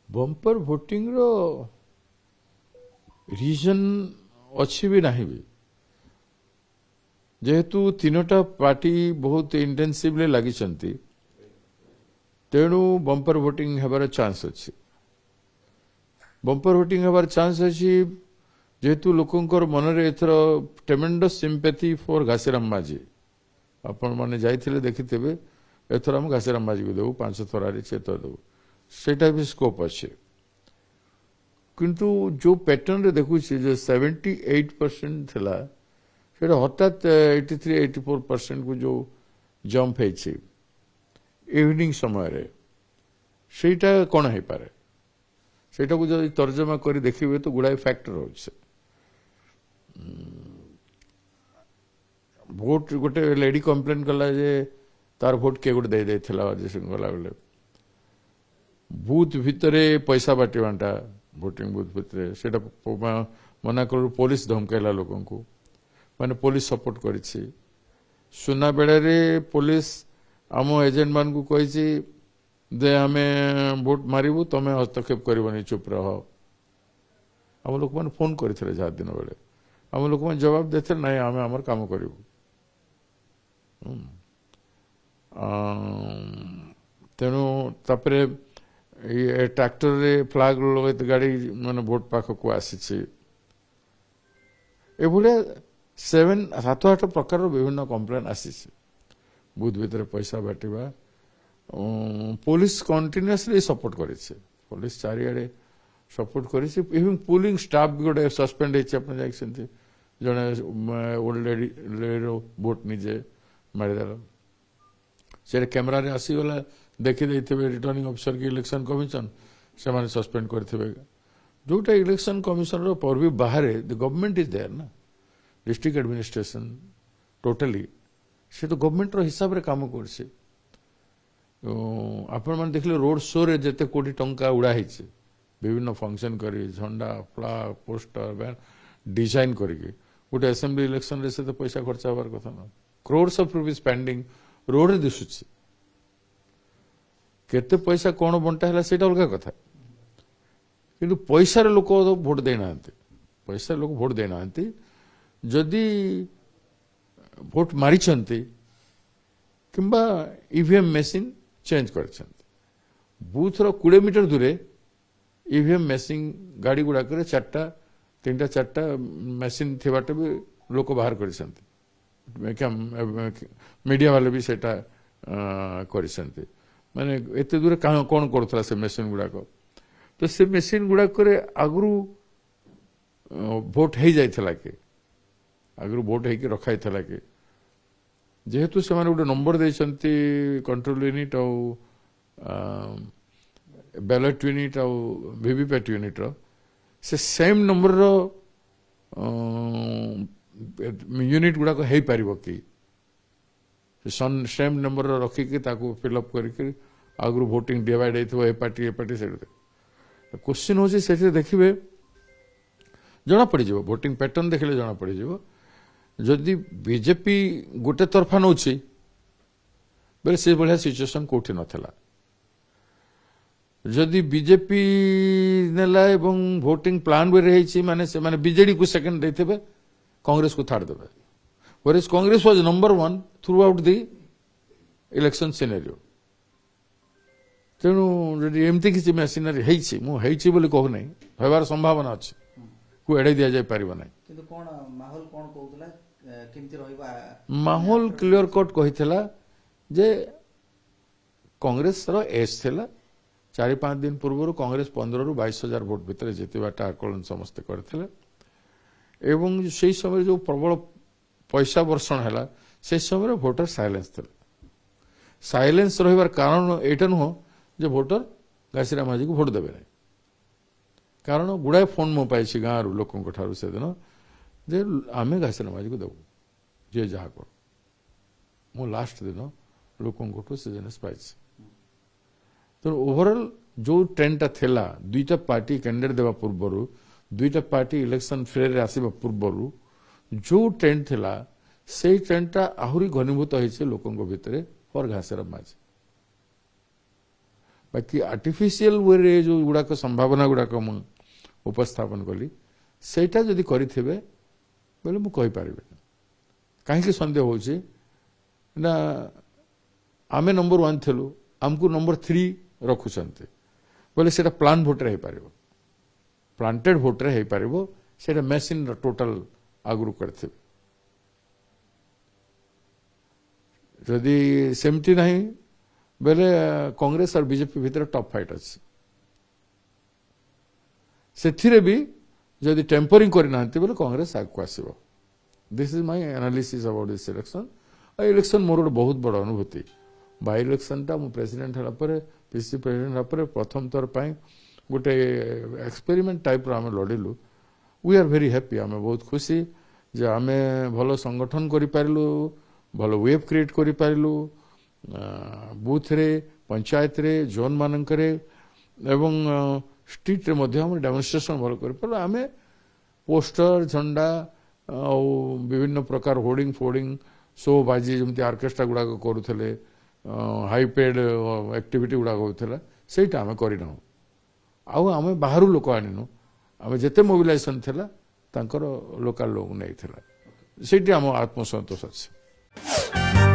Bumper voting रो reason अच्छी भी नहीं भी जेहेतु तीनोटा पार्टी बहुत इंटेंसिवली लगी तेणु बंपर भोटिंग हेबार चांस अच्छी बंपर भोटिंग हेबार चांस अच्छी जेहेतु लोकंकर मनरे एथर ट्रेमेंडस सिंपैथी फॉर घासीराम माझी आपण माने जाइथिले देखिथिबे एथर हम घासीराम माझी को देबो 500 थरारी चेत देबो सेटा भी स्कोप अच्छे किंतु जो पैटर्न रे देखु जो 78% थिला सेटा हठात 83-84% को जो जंप है इवनिंग समय रे सेटा कौन है पारे सेटा को जब तर्जमा करी देखिबे तो गुड़ाई फैक्टर होছে भोट गोटे लेडी कंप्लेन कला जे तार भोट के गोटे दे देथिला जे गला बेले बूथ भितरे पैसा बाटी बांटा भोटिंग बूथ भितरे सेटा मना कर पुलिस धमकाइला लोगों को माने पुलिस सपोर्ट करिछि सुना बेड़े रे पुलिस आम एजेंट मान को कही दे आमे भोट मारिबू तमे हस्तक्षेप करबनी चुप रह आम लोक मैंने फोन करथिले जा दिन बेले आम लोक मैंने जवाब देते ना आमे हमर काम करिबू तेणु तापरे ये ट्रैक्टर रे फ्लैग लगत गाड़ी माने भोट पाख को आसी एभले 7-8 प्रकार विभिन्न कंप्लेन आसी बूथ भीतर पैसा बाटिबा पुलिस कंटिन्यूअसली सपोर्ट करिছে पुलिस चारिआडे सपोर्ट करिছে इवन पुलिंग स्टाफ भी गोटे सस्पेंड ହେଇଛି आपण जाइछन्ती जने ओल्ड लेडी वोट निजे मारिदेला से कैमरा रे आसी गला देखि दैथिबे रिटर्निंग ऑफिसर की इलेक्शन कमिशन से माने सस्पेंड करथिबे जोटा इलेक्शन कमिशन रो पर भी बाहर द गवर्नमेंट इज देयर ना डिस्ट्रिक्ट एडमिनिस्ट्रेशन टोटली से तो गवर्नमेंट रो हिसाब रे काम करছে आपण मान देखले रोड शो रे जते कोटी टंका उड़ा हिचे विभिन्न फंक्शन करी झंडा फ्लैग पोस्टर बैन डिजाइन करी गोटे असेंबली इलेक्शन रे से तो पैसा खर्च हबार कथा ना crores of rupees spending road रे दिसुची केते पैसा कोन बंटा हला सेटा अलगा कथा किंतु पैसा रे लोक वोट देनांती पैसा लोक वोट देनांती जदि वोट मारिछंती किंबा ईवीएम मशीन चेंज करछंती बूथ रो 20 मीटर दूरे ईवीएम मशीन गाड़ी गुडा करे 3-4 मशीन थिबाटे भी लोक बाहर करछंती मीडिया वाले भी सेटा करछंती माने एते दूरे कोन करथला से मशीन गुडा को तो से मशीन गुडा करे आगरु वोट हे जाइथला के आगरु वोट हे के रखाई थला के जेहेतु से गोटे नंबर देती control unit ballot unit VVPAT unit से सेम नंबर यूनिट गुड़ाक हो पार कि सेम नंबर रखिकी फिलअप कर आगु भोटिंग डिवाइड ए पार्टी से क्वेश्चन हूँ से देखिए जना पड़ भोटिंग पैटर्न देखले जना पड़ जदि बीजेपी गोटे तरफा नौ बेले से भाया सिचुएशन कौटी नाला जदि बीजेपी नेला एवं भोटिंग प्लान वे रही माने से माने बीजेडी को सेकंड देते कांग्रेस को थर्ड देवे whereas Congress was number 1 throughout the election scenario तेणु जदि एमती किसी मेसिनरी हेइछि मु हेइछि बोली कहू नै होबार संभावना अछि को एडे दिया जाय परिबो नै किंतु कोन माहौल कोन कहउतला केमती रहइबा माहौल क्लियर कट कहितला जे कांग्रेस रो एज थिला 4-5 दिन पूर्व कांग्रेस 15-22 वोट भितर जितवाटा आकलन समस्त करथिले एवं से समय जो प्रबल पैसा वर्षण है से समय भोटर साइलेंस थे साइलेंस रहिबार कारण एटा नुह जे भोटर घासीराम माझी को भोट देबे कारण गुड़ाए फोन मो पाई गाँव रू लोक से दिन जे आमे घासीराम माझी को देबू जे जहा कर मो लास्ट दिन लोक से जिनस पाई तो ओवरऑल जो ट्रेंड था दुईटा पार्टी कैंडिडेट देवा पूर्वर दुईटा पार्टी इलेक्शन फेयर रे आसीबा पूर्वर जो ट्रेंड थिला से ट्रेंडटा आहुरी घनीभूत होइছে लोकंक भितरे फॉर घासीराम माझी बाकी आर्टिफिशियल वे जो गुड़ाक संभावना गुड़ाक मु उपस्थापन कली सेटा जदि करिथिबे बोले मु कहि पारिबे कहीं सन्देह होची ना आमे नंबर 1 थिलु हमको नंबर 3 रखुचंते बोले सेटा प्लान वोटर है पारिबो प्लांटेड वोटर है पारिबो सेटा मशीन टोटल आगु करथे जदि सेमती नहीं बेले कांग्रेस और बीजेपी भीतर टॉप फाइट अच्छे से भी जदि टेम्परिंग करना बोले कांग्रेस आगे आसो this is my analysis about this election election more गोटे बहुत बड़ अनुभूति बाय इलेक्शन टा मु प्रेसिडेंट हला पर पीसी प्रेसिडेंट हला पर प्रथम थर पाई गोटे एक्सपेरिमेंट टाइप रो आमे लड़िलु वी आर वेरी हैप्पी आमे बहुत खुशी जे आमे भलो संगठन करि पारिलु भलो वेब क्रिएट करि पारिलु बूथ रे पंचायत रे जोन मानकरे एवं स्ट्रीट रे मध्य हम डेमोन्स्ट्रेशन भलो करि पर आमे पोस्टर झंडा विभिन्न प्रकार होर्डिंग फोर्डिंग शो बाजी जमती ऑर्केस्ट्रा गुडा करूथले हाई पेड एक्टिविटी गुडा होथला सेटा आमे करिनो आमे बाहरु लोक आनिनो आमे जेते मोबिलाइजेशन थिला तांकर लोकल लोक नै थिला सेटी हम आत्मसंतोष अछि।